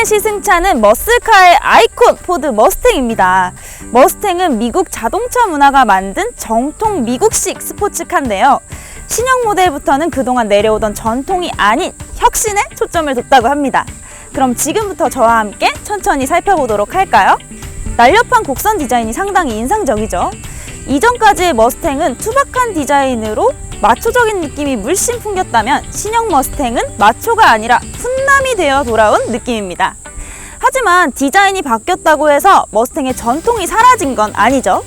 오늘의 시승차는 머슬카의 아이콘 포드 머스탱입니다. 머스탱은 미국 자동차 문화가 만든 정통 미국식 스포츠카인데요. 신형 모델부터는 그동안 내려오던 전통이 아닌 혁신에 초점을 뒀다고 합니다. 그럼 지금부터 저와 함께 천천히 살펴보도록 할까요? 날렵한 곡선 디자인이 상당히 인상적이죠. 이전까지의 머스탱은 투박한 디자인으로 마초적인 느낌이 물씬 풍겼다면 신형 머스탱은 마초가 아니라 훈남이 되어 돌아온 느낌입니다. 하지만 디자인이 바뀌었다고 해서 머스탱의 전통이 사라진 건 아니죠.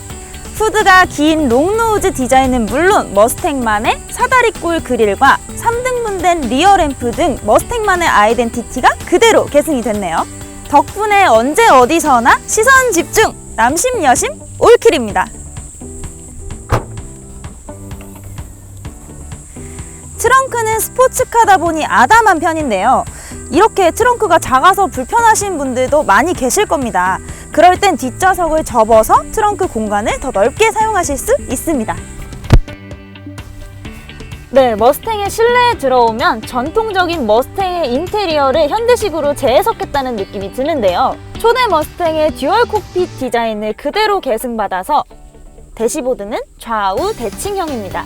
후드가 긴 롱노우즈 디자인은 물론 머스탱만의 사다리꼴 그릴과 3등분된 리어 램프 등 머스탱만의 아이덴티티가 그대로 계승이 됐네요. 덕분에 언제 어디서나 시선 집중! 남심 여심 올킬입니다. 트렁크는 스포츠카다 보니 아담한 편인데요. 이렇게 트렁크가 작아서 불편하신 분들도 많이 계실 겁니다. 그럴 땐 뒷좌석을 접어서 트렁크 공간을 더 넓게 사용하실 수 있습니다. 네, 머스탱의 실내에 들어오면 전통적인 머스탱의 인테리어를 현대식으로 재해석했다는 느낌이 드는데요. 초대 머스탱의 듀얼 콕핏 디자인을 그대로 계승받아서 대시보드는 좌우 대칭형입니다.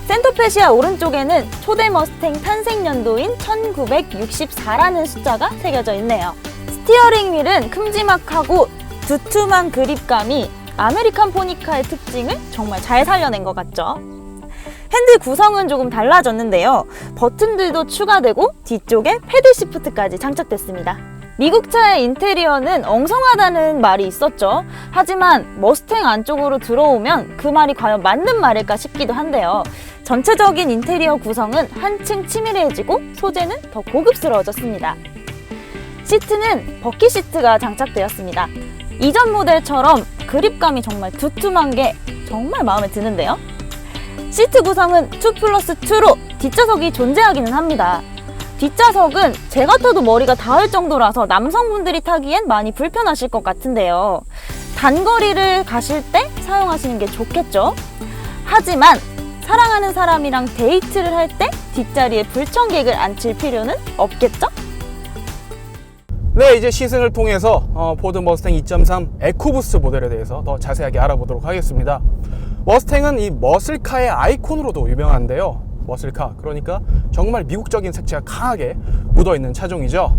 센터페시아 오른쪽에는 초대 머스탱 탄생 연도인 1964라는 숫자가 새겨져 있네요. 스티어링 휠은 큼지막하고 두툼한 그립감이 아메리칸 포니카의 특징을 정말 잘 살려낸 것 같죠? 핸들 구성은 조금 달라졌는데요. 버튼들도 추가되고 뒤쪽에 패들 시프트까지 장착됐습니다. 미국 차의 인테리어는 엉성하다는 말이 있었죠. 하지만 머스탱 안쪽으로 들어오면 그 말이 과연 맞는 말일까 싶기도 한데요. 전체적인 인테리어 구성은 한층 치밀해지고 소재는 더 고급스러워졌습니다. 시트는 버킷 시트가 장착되었습니다. 이전 모델처럼 그립감이 정말 두툼한 게 정말 마음에 드는데요. 시트 구성은 2+2로 뒷좌석이 존재하기는 합니다. 뒷좌석은 제가 타도 머리가 닿을 정도라서 남성분들이 타기엔 많이 불편하실 것 같은데요. 단거리를 가실 때 사용하시는 게 좋겠죠? 하지만 사랑하는 사람이랑 데이트를 할 때 뒷자리에 불청객을 앉힐 필요는 없겠죠? 네, 이제 시승을 통해서 포드 머스탱 2.3 에코부스 모델에 대해서 더 자세하게 알아보도록 하겠습니다. 머스탱은 이 머슬카의 아이콘으로도 유명한데요. 머슬카, 그러니까 정말 미국적인 색채가 강하게 묻어있는 차종이죠.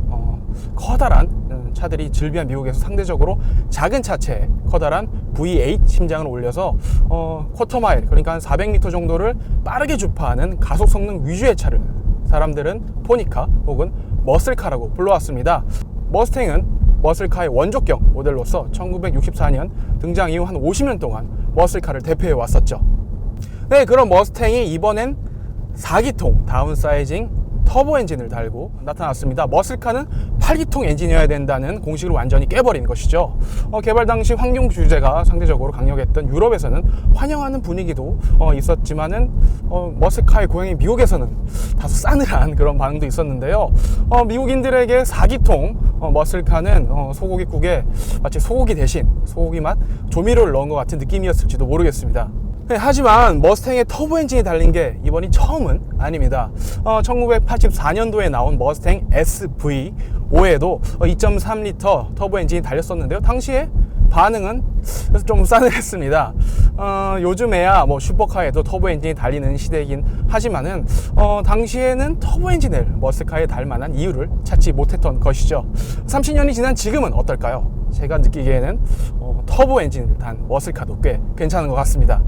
커다란 차들이 즐비한 미국에서 상대적으로 작은 차체에 커다란 V8 심장을 올려서 쿼터마일, 그러니까 한 400m 정도를 빠르게 주파하는 가속 성능 위주의 차를 사람들은 포니카 혹은 머슬카라고 불러왔습니다. 머스탱은 머슬카의 원조격 모델로서 1964년 등장 이후 한 50년 동안 머슬카를 대표해 왔었죠. 네, 그럼 머스탱이 이번엔 4기통 다운사이징 터보 엔진을 달고 나타났습니다. 머슬카는 8기통 엔진이어야 된다는 공식을 완전히 깨버린 것이죠. 개발 당시 환경 규제가 상대적으로 강력했던 유럽에서는 환영하는 분위기도 있었지만은 머슬카의 고향인 미국에서는 다소 싸늘한 그런 반응도 있었는데요. 미국인들에게 4기통 머슬카는 소고기국에 마치 소고기 대신 소고기 맛 조미료를 넣은 것 같은 느낌이었을지도 모르겠습니다. 네, 하지만 머스탱의 터보 엔진이 달린 게 이번이 처음은 아닙니다. 1984년도에 나온 머스탱 SV5에도 2.3L 터보 엔진이 달렸었는데요. 당시에 반응은 좀 싸늘했습니다. 요즘에야 뭐 슈퍼카에도 터보 엔진이 달리는 시대이긴 하지만은 당시에는 터보 엔진을 머슬카에 달 만한 이유를 찾지 못했던 것이죠. 30년이 지난 지금은 어떨까요? 제가 느끼기에는 터보 엔진을 단 머슬카도 꽤 괜찮은 것 같습니다.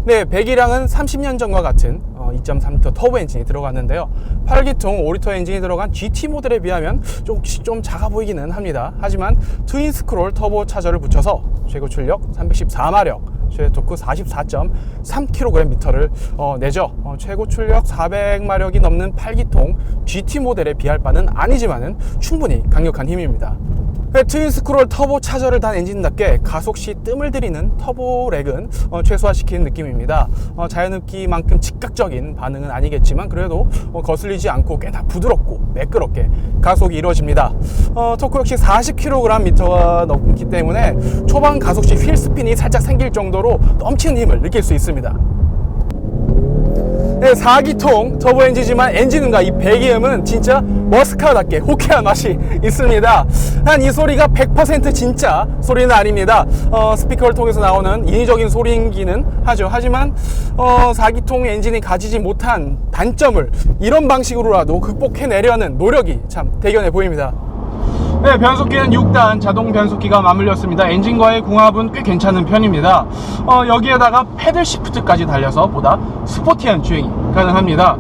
네, 배기량은 30년 전과 같은 2.3L 터보 엔진이 들어갔는데요. 8기통 5리터 엔진이 들어간 GT 모델에 비하면 조금씩 좀 작아 보이기는 합니다. 하지만 트윈 스크롤 터보 차저를 붙여서 최고 출력 314마력, 최대 토크 44.3kgm를 내죠. 최고 출력 400마력이 넘는 8기통 GT 모델에 비할 바는 아니지만은 충분히 강력한 힘입니다. 트윈 스크롤 터보 차저를 단 엔진답게 가속 시 뜸을 들이는 터보 렉은 최소화시키는 느낌입니다. 자연흡기만큼 즉각적인 반응은 아니겠지만 그래도 거슬리지 않고 꽤나 부드럽고 매끄럽게 가속이 이루어집니다. 토크 역시 40kgm가 넘기 때문에 초반 가속 시 휠 스핀이 살짝 생길 정도로 넘치는 힘을 느낄 수 있습니다. 네, 네, 4기통 터보 엔진이지만 엔진음과 이 배기음은 진짜 머스카답게 호쾌한 맛이 있습니다. 한 이 소리가 100% 진짜 소리는 아닙니다. 스피커를 통해서 나오는 인위적인 소리이기는 하죠. 하지만 4기통 엔진이 가지지 못한 단점을 이런 방식으로라도 극복해내려는 노력이 참 대견해 보입니다. 네, 변속기는 6단 자동 변속기가 맞물렸습니다. 엔진과의 궁합은 꽤 괜찮은 편입니다. 여기에다가 패들 시프트까지 달려서 보다 스포티한 주행이 가능합니다.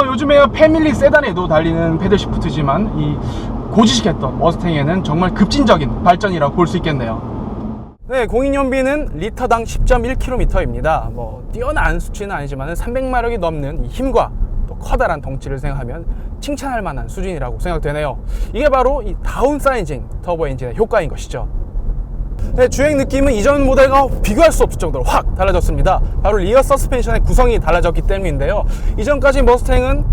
요즘에 패밀리 세단에도 달리는 패들 시프트지만 이 고지식했던 머스탱에는 정말 급진적인 발전이라고 볼 수 있겠네요. 네, 공인연비는 리터당 10.1km입니다. 뭐 뛰어난 수치는 아니지만 300마력이 넘는 이 힘과 또 커다란 덩치를 생각하면 칭찬할 만한 수준이라고 생각되네요. 이게 바로 이 다운사이징 터보 엔진의 효과인 것이죠. 네, 주행 느낌은 이전 모델과 비교할 수 없을 정도로 확 달라졌습니다. 바로 리어 서스펜션의 구성이 달라졌기 때문인데요. 이전까지 머스탱은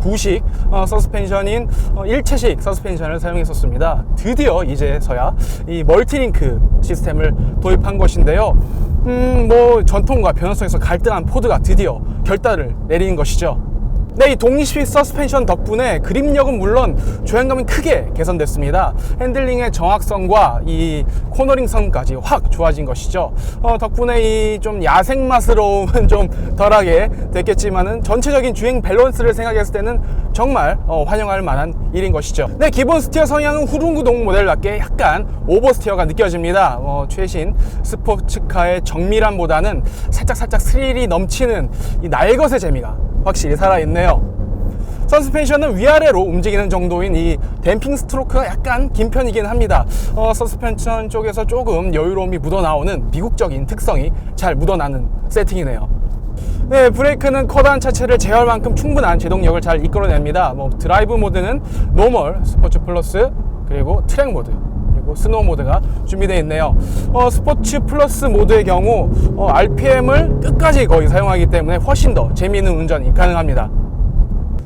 구식 서스펜션인 일체식 서스펜션을 사용했었습니다. 드디어 이제서야 이 멀티링크 시스템을 도입한 것인데요. 뭐 전통과 변형성에서 갈등한 포드가 드디어 결단을 내리는 것이죠. 네, 이 독립식 서스펜션 덕분에 그립력은 물론 주행감은 크게 개선됐습니다. 핸들링의 정확성과 이 코너링성까지 확 좋아진 것이죠. 덕분에 이 좀 야생맛스러움은 좀 덜하게 됐겠지만은 전체적인 주행 밸런스를 생각했을 때는 정말 환영할 만한 일인 것이죠. 네, 기본 스티어 성향은 후륜구동 모델답게 약간 오버스티어가 느껴집니다. 최신 스포츠카의 정밀함보다는 살짝 스릴이 넘치는 이 날것의 재미가 확실히 살아있네요. 서스펜션은 위아래로 움직이는 정도인 이 댐핑 스트로크가 약간 긴 편이긴 합니다. 서스펜션 쪽에서 조금 여유로움이 묻어나오는 미국적인 특성이 잘 묻어나는 세팅이네요. 네, 브레이크는 커다란 차체를 제어할 만큼 충분한 제동력을 잘 이끌어냅니다. 드라이브 모드는 노멀, 스포츠 플러스, 그리고 트랙 모드, 그리고 스노우 모드가 준비되어 있네요. 스포츠 플러스 모드의 경우 RPM을 끝까지 거의 사용하기 때문에 훨씬 더 재미있는 운전이 가능합니다.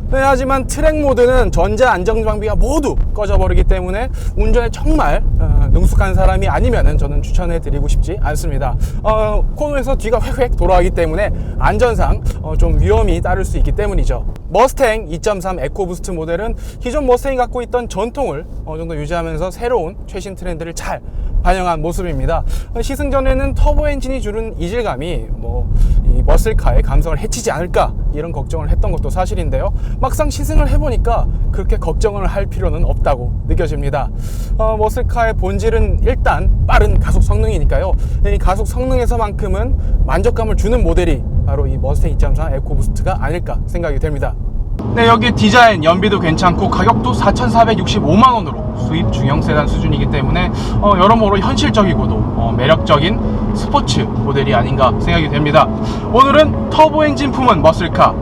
네, 하지만 트랙 모드는 전자 안정 장비가 모두 꺼져버리기 때문에 운전에 정말 능숙한 사람이 아니면은 저는 추천해 드리고 싶지 않습니다. 코너에서 뒤가 획획 돌아가기 때문에 안전상 좀 위험이 따를 수 있기 때문이죠. 머스탱 2.3 에코부스트 모델은 기존 머스탱이 갖고 있던 전통을 어느 정도 유지하면서 새로운 최신 트렌드를 잘 반영한 모습입니다. 시승 전에는 터보 엔진이 주는 이질감이 이 머슬카의 감성을 해치지 않을까 이런 걱정을 했던 것도 사실인데요. 막상 시승을 해보니까 그렇게 걱정을 할 필요는 없다고 느껴집니다. 머슬카의 본질은 일단 빠른 가속 성능이니까요. 이 가속 성능에서만큼은 만족감을 주는 모델이 바로 이 머스탱 2.3 에코부스트가 아닐까 생각이 됩니다. 네, 여기 디자인, 연비도 괜찮고 가격도 4,465만원으로 수입 중형 세단 수준이기 때문에 여러모로 현실적이고도 매력적인 스포츠 모델이 아닌가 생각이 됩니다. 오늘은 터보 엔진 품은 머슬카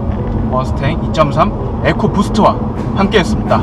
머스탱 2.3 에코부스트와 함께 했습니다.